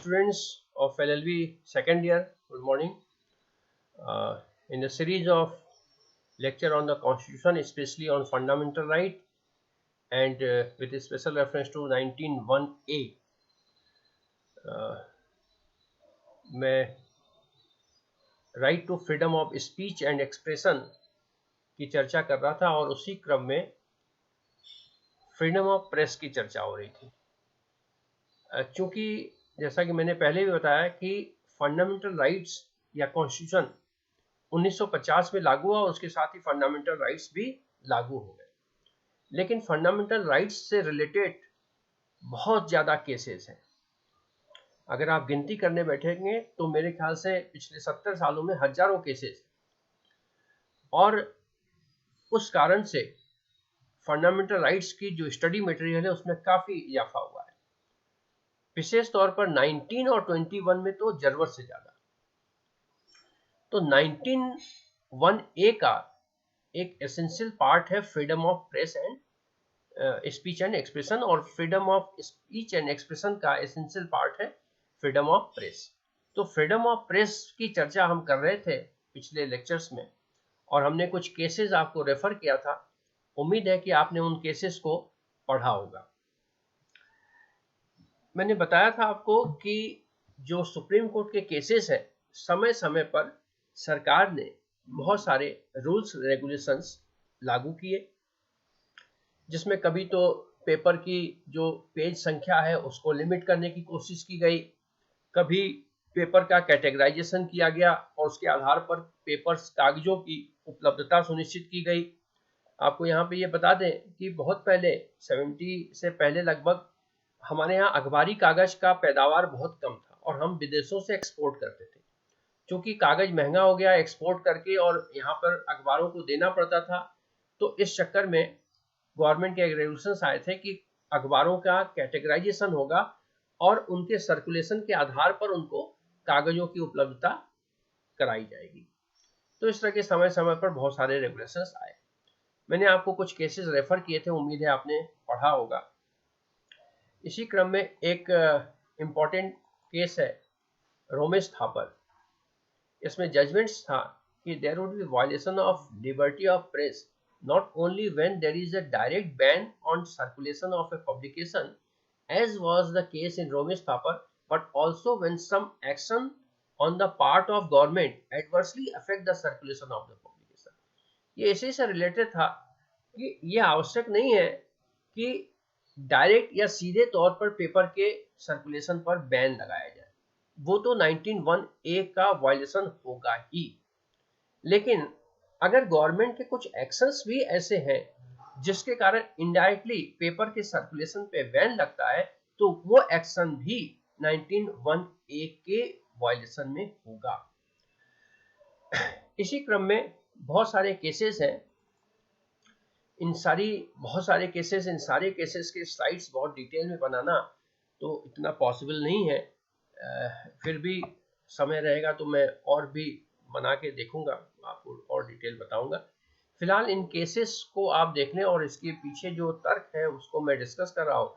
Students of LLB second year, good morning. In the series of lecture on the Constitution, especially on fundamental right, and with a special reference to 19(1)(a), मैं right to freedom of speech and expression की चर्चा कर रहा था और उसी क्रम में फ्रीडम ऑफ प्रेस की चर्चा हो रही थी। चूंकि जैसा कि मैंने पहले भी बताया कि फंडामेंटल राइट्स या कॉन्स्टिट्यूशन 1950 में लागू हुआ, उसके साथ ही फंडामेंटल राइट्स भी लागू हो गए। लेकिन फंडामेंटल राइट्स से रिलेटेड बहुत ज़्यादा केसेस हैं। अगर आप गिनती करने बैठेंगे तो मेरे ख्याल से पिछले 70 सालों में हजारों केसेस, और उस कारण से फंडामेंटल राइट्स की जो स्टडी मटेरियल है उसमें काफ़ी इजाफा हुआ है। विशेष तौर पर 19 और 21 में तो जरूरत से ज़्यादा। तो 19(1)(a) का एक एसेंशियल पार्ट है freedom of press and speech and expression, और freedom of speech and expression का एसेंशियल पार्ट है फ्रीडम ऑफ प्रेस। तो फ्रीडम ऑफ प्रेस की चर्चा हम कर रहे थे पिछले लेक्चर्स में, और हमने कुछ केसेस आपको रेफर किया था। उम्मीद है कि आपने उन केसेस को पढ़ा होगा। मैंने बताया था आपको कि जो सुप्रीम कोर्ट के केसेस हैं, समय समय पर सरकार ने बहुत सारे रूल्स रेगुलेशंस लागू किए, जिसमें कभी तो पेपर की जो पेज संख्या है उसको लिमिट करने की कोशिश की गई, कभी पेपर का कैटेगराइजेशन किया गया और उसके आधार पर पेपर्स कागजों की उपलब्धता सुनिश्चित की गई। आपको यहाँ पे ये बता दें कि बहुत पहले 70 से पहले लगभग हमारे यहाँ अखबारी कागज का पैदावार बहुत कम था और हम विदेशों से एक्सपोर्ट करते थे। क्योंकि कागज महंगा हो गया एक्सपोर्ट करके और यहाँ पर अखबारों को देना पड़ता था, तो इस चक्कर में गवर्नमेंट के रेगुलेशंस आए थे कि अखबारों का कैटेगराइजेशन होगा और उनके सर्कुलेशन के आधार पर उनको कागजों की उपलब्धता कराई जाएगी। तो इस तरह के समय समय पर बहुत सारे रेगुलेशंस आए। मैंने आपको कुछ केसेस रेफर किए थे, उम्मीद है आपने पढ़ा होगा। इसी क्रम में एक इम्पॉर्टेंट केस है रोमेश थापर। इसमें जजमेंट्स था कि there would be violation of liberty of press not only when there is a direct ban on circulation of a publication, as was the case in Romesh Thapar, but also when some action on the part of government adversely affect the circulation of the publication. ये इसी से related था कि यह आवश्यक नहीं है कि डायरेक्ट या सीधे तौर पर पेपर के सर्कुलेशन पर बैन लगाया जाए, वो तो 19(1)(a) का वायलेशन होगा ही। लेकिन अगर गवर्नमेंट के कुछ एक्शंस भी ऐसे हैं जिसके कारण इनडायरेक्टली पेपर के सर्कुलेशन पे बैन लगता है, तो वो एक्शन भी 19(1)(a) के वायलेशन में होगा। इसी क्रम में बहुत सारे केसेस हैं। इन सारे केसेस के स्लाइड्स बहुत डिटेल में बनाना तो इतना पॉसिबल नहीं है, फिर भी समय रहेगा तो मैं और भी बना के देखूंगा, आपको और डिटेल बताऊंगा। फिलहाल इन केसेस को आप देख लें और इसके पीछे जो तर्क है उसको मैं डिस्कस कर रहा हूँ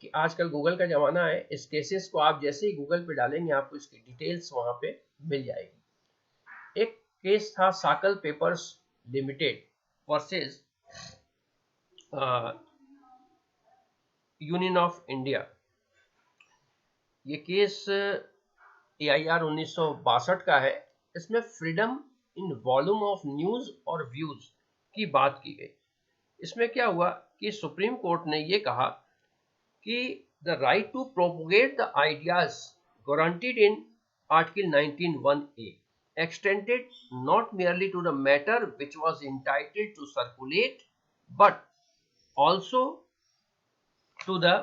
कि आजकल गूगल का जमाना है। इस केसेस को आप जैसे ही गूगल पे डालेंगे आपको इसकी डिटेल्स वहां पे मिल जाएगी। एक केस था Sakal papers limited versus union of India. ये केस AIR 1962 का है। इसमें freedom in volume of news और व्यूज की बात की गई। इसमें क्या हुआ कि सुप्रीम कोर्ट ने ये कहा कि the right to propagate the ideas guaranteed in article 19(1)(a extended not merely to the matter which was entitled to circulate but also to the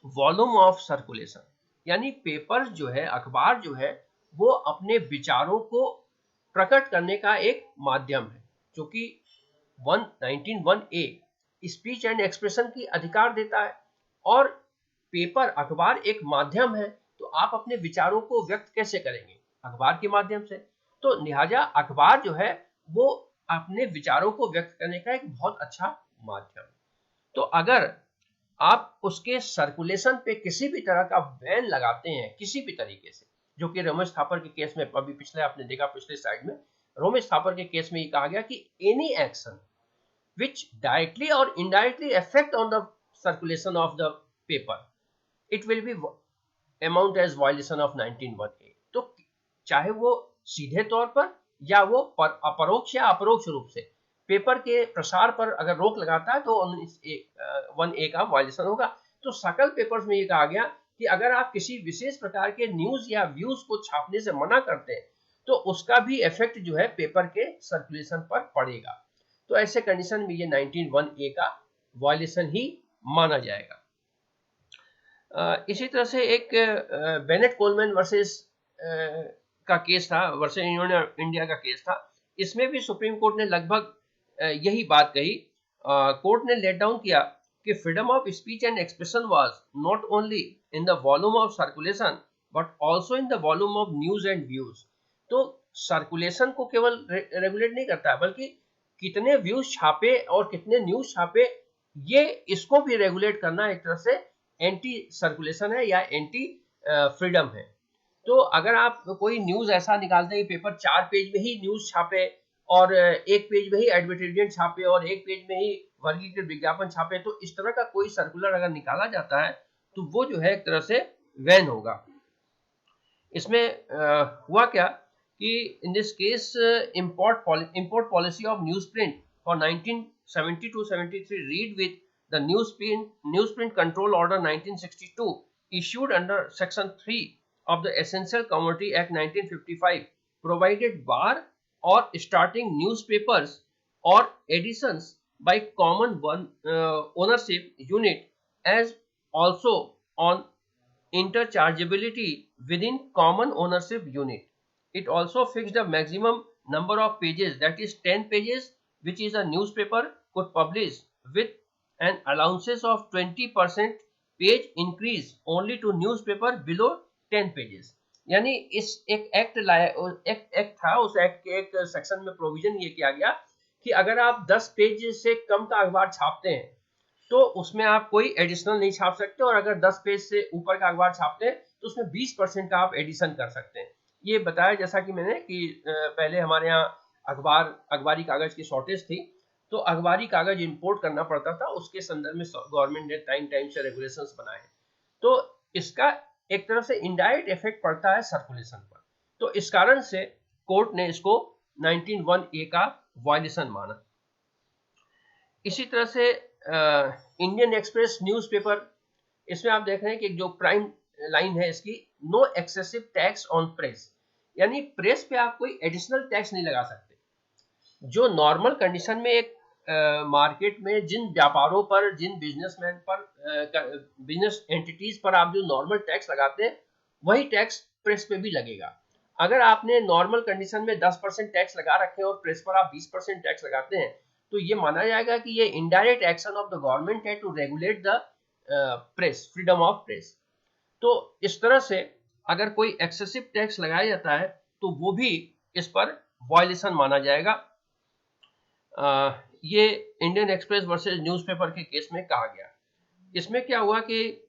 volume of circulation. यानी पेपर जो है, अखबार जो है, वो अपने विचारों को प्रकट करने का एक माध्यम है, जो कि 19(1)(a) स्पीच एंड एक्सप्रेशन की अधिकार देता है, और पेपर अखबार एक माध्यम है। तो आप अपने विचारों को व्यक्त कैसे करेंगे? अखबार के माध्यम से। तो लिहाजा अखबार जो है वो अपने विचारों को व्यक्त करने का एक बहुत अच्छा माध्यम है। तो अगर आप उसके सर्कुलेशन पे किसी भी तरह का बैन लगाते हैं किसी भी तरीके से, जो कि रोमेश थापर के केस में अभी पिछले आपने देखा पिछले साइड में रोमेश थापर के केस में ये कहा गया कि any action which directly or indirectly affect on the circulation of the paper, it will be amount as violation of 19(1)(a). तो चाहे वो सीधे तौर पर या वो अपरोक्ष या अपरोक्ष रूप से पेपर के प्रसार पर अगर रोक लगाता है तो 1(a) का वायलेशन होगा। तो सकल पेपर्स में ये कहा गया कि अगर आप किसी विशेष प्रकार के न्यूज या व्यूज को छापने से मना करते हैं तो उसका भी इफेक्ट जो है पेपर के सर्कुलेशन पर पड़ेगा। तो ऐसे कंडीशन में ये 19(1)(a) का वायलेशन ही माना जाएगा। इसी तरह से एक बेनेट कोलमैन वर्सेस का केस था, वर्सेस इंडिया का केस था। इसमें भी सुप्रीम कोर्ट ने लगभग यही बात कही। कोर्ट ने लेट डाउन किया कि freedom of speech and expression was not only in the volume of circulation but also in the volume of news and views. तो सर्कुलेशन को केवल रेगुलेट नहीं करता है बल्कि कितने व्यूज छापे और कितने न्यूज छापे, ये इसको भी रेगुलेट करना एक तरह से एंटी सर्कुलेशन है या एंटी फ्रीडम है। तो अगर आप कोई न्यूज ऐसा निकालते हैं पेपर 4 पेज में ही न्यूज छापे और 1 पेज में ही एडवर्टाइजमेंट छापे और 1 पेज में ही वर्गीकृत विज्ञापन छापे, तो इस तरह का कोई सर्कुलर अगर निकाला जाता है तो वो जो है एक तरह से बैन होगा। इसमें हुआ क्या कि in this case import policy of newsprint for 1972-73 read with the newsprint control order 1962 issued under section 3 of the Essential Commodity Act 1955 provided bar or starting newspapers or editions by common ownership unit as also on interchangeability within common ownership unit. It also fixed a maximum number of pages, that is 10 pages, which is a newspaper could publish with an allowances of 20% page increase only to newspaper below 10 pages। यानी इस एक act लाया, act था, उस act के एक section में provision ये किया गया कि अगर आप 10 पेज से कम का अखबार छापते हैं तो उसमें आप कोई एडिशनल नहीं छाप सकते, और अगर 10 पेज से ऊपर का अखबार छापते हैं तो उसमें 20% का आप एडिशन कर सकते हैं। ये बताया जैसा कि मैंने कि पहले हमारे यहाँ अखबारी कागज की शॉर्टेज थी, तो अखबारी कागज इंपोर्ट करना पड़ता था, उसके संदर्भ में गवर्नमेंट ने टाइम से रेगुलेशंस बनाए हैं। तो इसका एक तरह से इनडायरेक्ट इफेक्ट पड़ता है सर्कुलेशन पर, तो इस कारण से कोर्ट ने इसको 19(1)(a) का वायलेशन माना। इसी तरह से इंडियन एक्सप्रेस न्यूज़पेपर, इसमें आप देख रहे हैं कि जो प्राइम लाइन है इसकी, no excessive tax on press, यानी प्रेस पे आप कोई एडिशनल टैक्स नहीं लगा सकते। जो नॉर्मल कंडीशन में एक मार्केट में जिन व्यापारों पर, जिन बिजनेसमैन पर, बिजनेस एंटिटीज पर आप जो नॉर्मल टैक्स लगाते हैं वही टैक्स प्रेस पे भी लगेगा। अगर आपने नॉर्मल कंडीशन में 10% टैक्स लगा रखे हैं और प्रेस पर आप 20% टैक्स लगाते हैं तो ये माना जाएगा कि ये indirect action of the government है to regulate the press, freedom of press. तो इस तरह से अगर कोई एक्सेसिव टैक्स लगाया जाता है तो वो भी इस पर वायलेशन माना जाएगा। ये इंडियन एक्सप्रेस वर्सेस न्यूज़पेपर के केस में कहा गया। इसमें क्या हुआ कि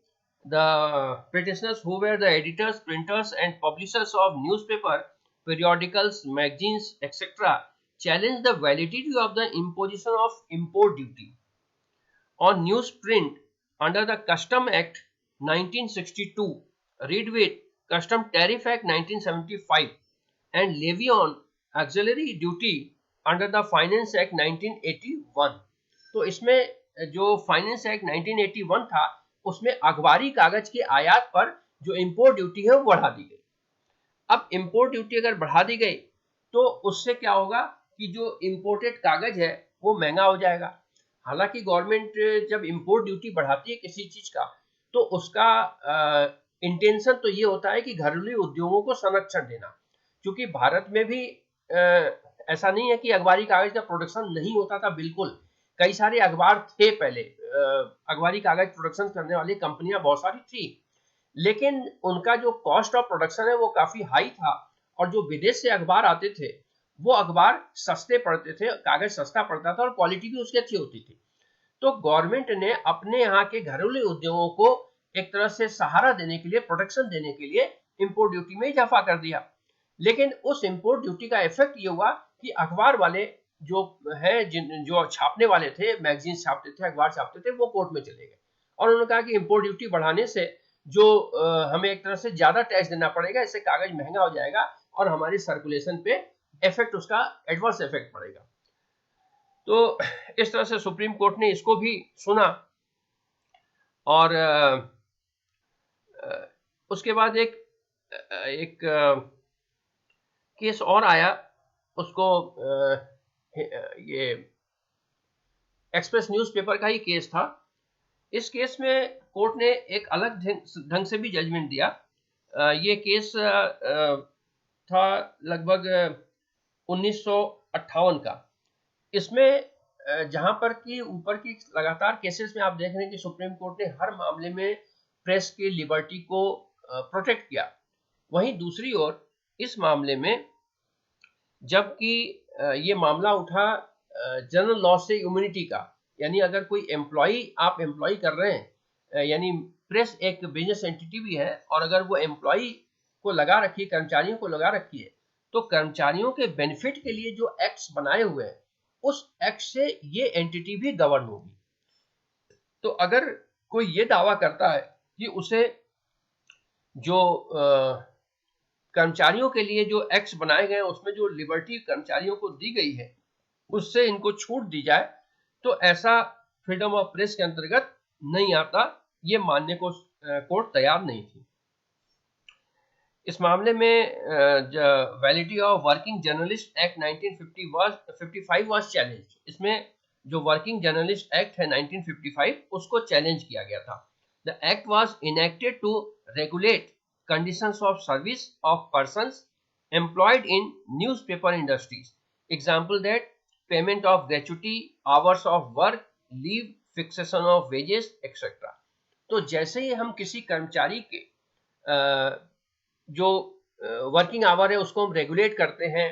the petitioners who were the editors, printers and publishers of newspaper, periodicals, magazines, etc. challenged the validity of the imposition of import duty on newsprint under the Custom Act 1962, read with Custom Tariff Act 1975 and levy on auxiliary duty under the Finance Act 1981। तो इसमें जो finance act 1981 था उसमें अखबारी कागज के आयात पर जो इंपोर्ट ड्यूटी है वो बढ़ा दी गई। अब इंपोर्ट ड्यूटी अगर बढ़ा दी गई तो उससे क्या होगा कि जो इंपोर्टेड कागज है वो महंगा हो जाएगा। हालांकि गवर्नमेंट जब इंपोर्ट ड्यूटी बढ़ाती है किसी चीज का तो उसका इंटेंशन तो ये होता है कि घरेलू उद्योगों को संरक्षण देना, क्योंकि भारत में भी ऐसा नहीं है कि अखबारी कागज का प्रोडक्शन नहीं होता था, बिल्कुल कई सारे अखबार थे पहले, अखबारी कागज प्रोडक्शन करने वाली कंपनियां बहुत सारी थी, लेकिन उनका जो कॉस्ट ऑफ प्रोडक्शन है वो काफी हाई था और जो विदेश से अखबार आते थे वो अखबार सस्ते पड़ते थे, कागज सस्ता पड़ता था और क्वालिटी भी उसकी अच्छी होती थी। तो गवर्नमेंट ने अपने यहाँ के घरेलू उद्योगों को एक तरह से सहारा देने के लिए, प्रोटेक्शन देने के लिए इंपोर्ट ड्यूटी में इजाफा कर दिया। लेकिन उस इंपोर्ट ड्यूटी का इफेक्ट ये हुआ कि अखबार वाले जो है, जो छापने वाले थे, मैगजीन छापते थे, अखबार छापते थे, वो कोर्ट में चले गए और उन्होंने कहा कि इंपोर्ट ड्यूटी बढ़ाने से जो हमें एक तरह से ज्यादा टैक्स देना पड़ेगा, इससे कागज महंगा हो जाएगा और हमारी सर्कुलेशन पे इफेक्ट, उसका एडवर्स इफेक्ट पड़ेगा। तो इस तरह से सुप्रीम कोर्ट ने इसको भी सुना और उसके बाद एक केस और आया, उसको ये एक्सप्रेस न्यूज़पेपर का ही केस था। इस केस में कोर्ट ने एक अलग ढंग से भी जजमेंट दिया। ये केस था लगभग 1958 का। इसमें जहां पर कि ऊपर की लगातार केसेस में आप देख रहे हैं कि सुप्रीम कोर्ट ने हर मामले में प्रेस की लिबर्टी को प्रोटेक्ट किया, वहीं दूसरी ओर इस मामले में जबकि ये मामला उठा जनरल लॉ से इम्यूनिटी का, यानी अगर कोई आप एम्प्लॉय कर रहे हैं, यानी प्रेस एक बिजनेस एंटिटी भी है और अगर वो एम्प्लॉय को लगा रखी है, कर्मचारियों को लगा रखी है, तो कर्मचारियों के बेनिफिट के लिए जो एक्ट्स बनाए हुए हैं उस एक्ट से ये एंटिटी भी गवर्न होगी। तो अगर कोई ये दावा करता है कि उसे जो कर्मचारियों के लिए जो एक्ट्स बनाए गए उसमें जो लिबर्टी कर्मचारियों को दी गई है उससे इनको छूट दी जाए, तो ऐसा फ्रीडम ऑफ प्रेस के अंतर्गत नहीं आता, ये मानने को कोर्ट तैयार नहीं थी। इस मामले में validity of working journalist act 1955 was challenge. इसमें जो वर्किंग जर्नलिस्ट एक्ट है 1955 उसको चैलेंज किया गया था। The act was enacted to regulate conditions of service of persons employed in newspaper industries. Example that payment of gratuity, hours of work, leave, fixation of wages, etc. तो जैसे ही हम किसी कर्मचारी के जो वर्किंग आवर है उसको हम रेगुलेट करते हैं,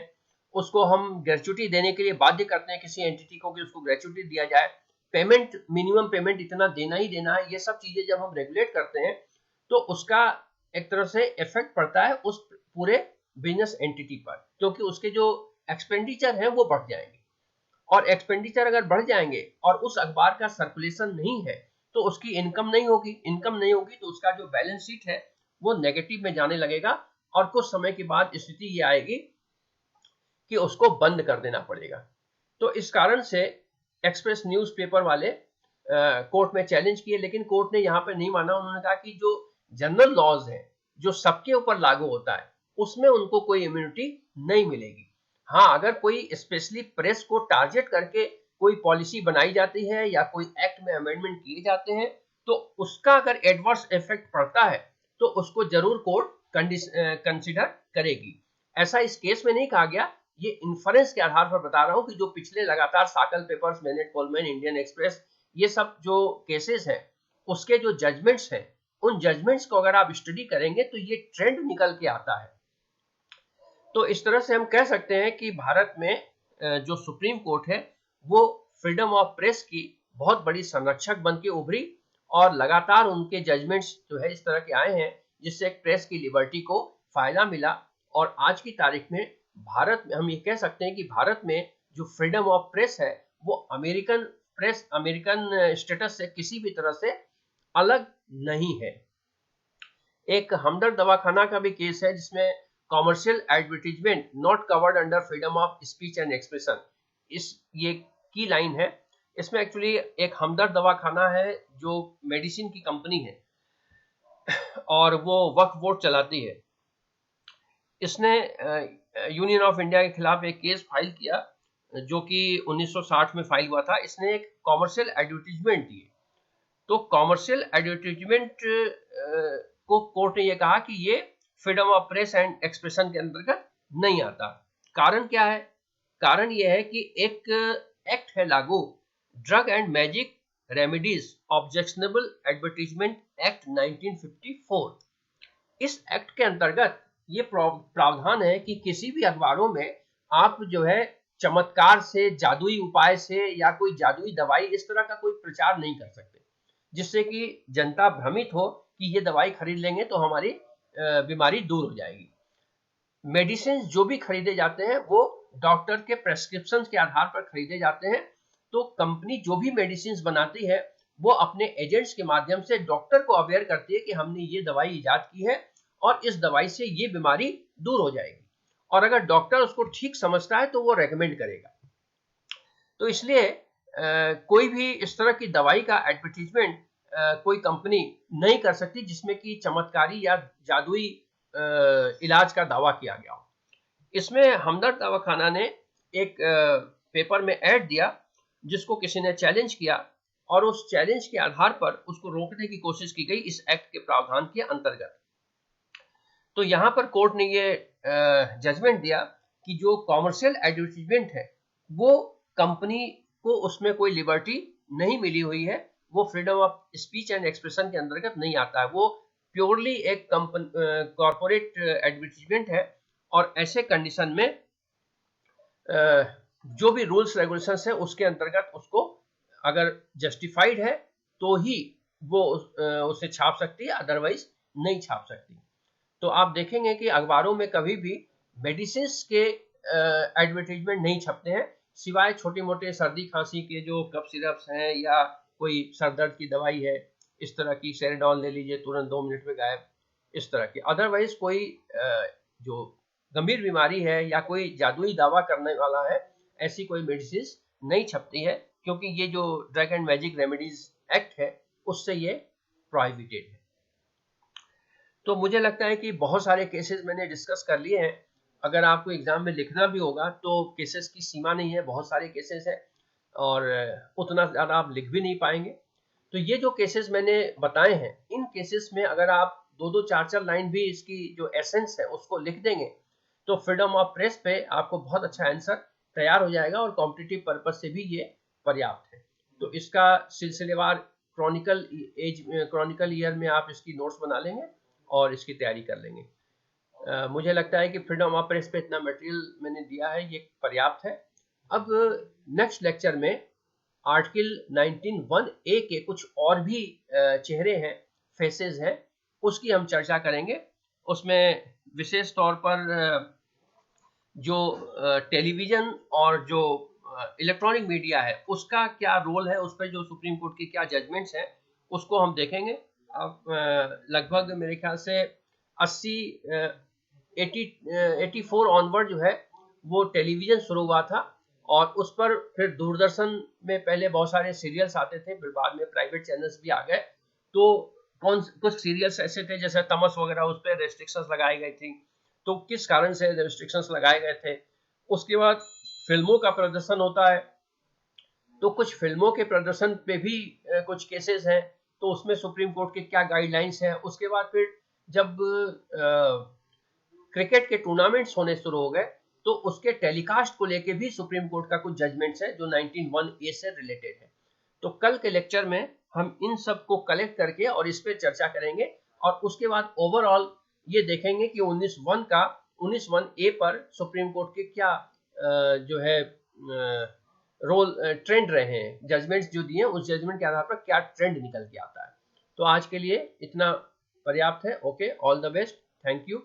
उसको हम ग्रेचुटी देने के लिए बाध्य करते हैं किसी एंटिटी को कि उसको ग्रेचुटी दिया जाए, पेमेंट, मिनिमम पेमेंट इतना देना ही देना है, ये सब चीजें जब हम रेगुलेट करते हैं तो उसका एक तरह से इफेक्ट पड़ता है उस पूरे बिजनेस एंटिटी पर, क्योंकि उसके जो एक्सपेंडिचर हैं वो बढ़ जाएंगे और एक्सपेंडिचर अगर बढ़ जाएंगे और उस अखबार का सर्कुलेशन नहीं है तो उसकी इनकम नहीं होगी तो उसका जो बैलेंस शीट है वो नेगेटिव में जाने लगेगा और कुछ समय के बाद स्थिति ये आएगी कि उसको बंद कर देना पड़ेगा। तो इस कारण से एक्सप्रेस न्यूज़पेपर वाले कोर्ट में चैलेंज किए, लेकिन कोर्ट ने यहाँ पे नहीं माना। उन्होंने कहा कि जो जनरल लॉज है जो सबके ऊपर लागू होता है उसमें उनको कोई इम्यूनिटी नहीं मिलेगी। हाँ, अगर कोई स्पेशली प्रेस को टारगेट करके कोई पॉलिसी बनाई जाती है या कोई एक्ट में अमेंडमेंट किए जाते हैं तो उसका अगर एडवर्स इफेक्ट पड़ता है तो उसको जरूर कोर्ट कंसिडर करेगी। ऐसा इस केस में नहीं कहा गया, ये इन्फरेंस के आधार पर बता रहा हूं कि जो पिछले लगातार Sakal papers, Bennett Coleman, Indian Express, ये सब जो केसेस हैं उसके जो जजमेंट्स हैं उन जजमेंट्स को अगर आप स्टडी करेंगे तो ये ट्रेंड निकल के आता है। तो इस तरह से हम कह सकते हैं कि भारत में जो सुप्रीम कोर्ट है वो फ्रीडम ऑफ प्रेस की बहुत बड़ी संरक्षक बन के उभरी और लगातार उनके जजमेंट्स जो है इस तरह के आए हैं जिससे एक प्रेस की लिबर्टी को फायदा मिला। और आज की तारीख में भारत में हम ये कह सकते हैं कि भारत में जो फ्रीडम ऑफ प्रेस है वो अमेरिकन प्रेस, अमेरिकन स्टेटस से किसी भी तरह से अलग नहीं है। एक हमदर्द दवाखाना का भी केस है जिसमें commercial advertisement not covered under freedom of speech and expression, ये की लाइन है। इसमें एक्चुअली एक हमदर्द दवाखाना है जो मेडिसिन की कंपनी है और वो वक्फ बोर्ड चलाती है। इसने यूनियन ऑफ इंडिया के खिलाफ एक केस फाइल किया जो कि 1960 में फाइल हुआ था। इसने एक कॉमर्शियल एडवर्टीजमेंट दिए, तो कॉमर्शियल एडवर्टीजमेंट को कोर्ट ने यह कहा कि ये freedom of press and expression के अंतर्गत नहीं आता। कारण क्या है? कारण यह है कि एक एक्ट है लागू, drug and magic remedies objectionable advertisement act 1954। इस एक्ट के अंतर्गत ये प्रावधान है कि किसी भी अखबारों में आप जो है चमत्कार से, जादुई उपाय से या कोई जादुई दवाई, इस तरह का कोई प्रचार नहीं कर सकते जिससे कि जनता भ्रमित हो कि ये दवाई खरीद लेंगे तो हमारी बीमारी दूर हो जाएगी। मेडिसिन जो भी खरीदे जाते हैं वो डॉक्टर के प्रेस्क्रिप्शन के आधार पर खरीदे जाते हैं। तो कंपनी जो भी मेडिसिन बनाती है वो अपने एजेंट्स के माध्यम से डॉक्टर को अवेयर करती है कि हमने ये दवाई इजाद की है और इस दवाई से ये बीमारी दूर हो जाएगी, और अगर डॉक्टर उसको ठीक समझता है तो वो रेकमेंड करेगा। तो इसलिए कोई भी इस तरह की दवाई का एडवर्टीजमेंट कोई कंपनी नहीं कर सकती जिसमें कि चमत्कारी या जादुई इलाज का दावा किया गया हो। इसमें हमदर्द दवाखाना ने एक पेपर में ऐड दिया जिसको किसी ने चैलेंज किया, और उस चैलेंज के आधार पर उसको रोकने की कोशिश की गई इस एक्ट के प्रावधान के अंतर्गत। तो यहाँ पर कोर्ट ने ये जजमेंट दिया कि जो कॉमर्शियल एडवर्टीजमेंट है वो कंपनी को उसमें कोई लिबर्टी नहीं मिली हुई है, वो freedom of speech and expression के अंतर्गत नहीं आता है, वो प्योरली एक कॉर्पोरेट एडवर्टीजमेंट है। और ऐसे कंडीशन में जो भी रूल्स रेगुलेशंस है उसके अंतर्गत उसको अगर जस्टिफाइड है तो ही वो उसे छाप सकती है, अदरवाइज नहीं छाप सकती। तो आप देखेंगे कि अखबारों में कभी भी मेडिसिन के एडवर्टीजमेंट नहीं छपते हैं, सिवाय छोटे मोटे सर्दी खांसी के जो कफ सिरप्स हैं या कोई सरदर्द की दवाई है, इस तरह की सेरेडॉल ले लीजिए तुरंत 2 मिनट में गायब, इस तरह की। अदरवाइज कोई जो गंभीर बीमारी है या कोई जादुई दावा करने वाला है, ऐसी कोई मेडिसिन नहीं छपती है, क्योंकि ये जो drug and magic remedies act है उससे ये प्रोहिबिटेड है। तो मुझे लगता है कि बहुत सारे केसेस मैंने डिस्कस कर लिए हैं। अगर आपको एग्जाम में लिखना भी होगा तो केसेस की सीमा नहीं है, बहुत सारे केसेस हैं और उतना ज़्यादा आप लिख भी नहीं पाएंगे। तो ये जो केसेस मैंने बताए हैं, इन केसेस में अगर आप 2-2, 4-4 लाइन भी इसकी जो एसेंस है उसको लिख देंगे तो फ्रीडम ऑफ प्रेस पे आपको बहुत अच्छा आंसर तैयार हो जाएगा, और कॉम्पिटिटिव पर्पज से भी ये पर्याप्त है। तो इसका सिलसिलेवार क्रॉनिकल ईयर में आप इसकी नोट्स बना लेंगे और इसकी तैयारी कर लेंगे। मुझे लगता है कि फ्रीडम ऑफ प्रेस पे इतना मटेरियल मैंने दिया है, ये पर्याप्त है। अब नेक्स्ट लेक्चर में आर्टिकल 19(1)(a) के कुछ और भी चेहरे हैं, फेसेस हैं, उसकी हम चर्चा करेंगे। उसमें विशेष तौर पर जो टेलीविजन और जो इलेक्ट्रॉनिक मीडिया है उसका क्या रोल है, उस पर जो सुप्रीम कोर्ट की क्या जजमेंट्स हैं उसको हम देखेंगे। अब लगभग मेरे ख्याल से 84 ऑनवर्ड जो है वो टेलीविजन शुरू हुआ था, और उस पर फिर दूरदर्शन में पहले बहुत सारे सीरियल्स आते थे, फिर बाद में प्राइवेट चैनल्स भी आ गए। तो कुछ सीरियल्स ऐसे थे जैसे तमस वगैरह, उस पर रेस्ट्रिक्शंस लगाई गई थी। तो किस कारण से रेस्ट्रिक्शंस लगाए गए थे। उसके बाद फिल्मों का प्रदर्शन होता है, तो कुछ फिल्मों के प्रदर्शन पे भी कुछ केसेस हैं, तो उसमें सुप्रीम कोर्ट के क्या गाइडलाइंस हैं। उसके बाद फिर जब क्रिकेट के टूर्नामेंट्स होने शुरू हो गए तो उसके टेलीकास्ट को लेके भी सुप्रीम कोर्ट का कुछ जजमेंट्स है जो 19(1)(a) से रिलेटेड है। तो कल के लेक्चर में हम इन सब को कलेक्ट करके और इस पे चर्चा करेंगे, और उसके बाद ओवरऑल ये देखेंगे कि 19(1)(a) पर सुप्रीम कोर्ट के क्या जो है रोल ट्रेंड रहे हैं, जजमेंट्स जो दिए उस जजमेंट के आधार पर क्या ट्रेंड निकल के आता है। तो आज के लिए इतना पर्याप्त है। Okay, all the best, thank you.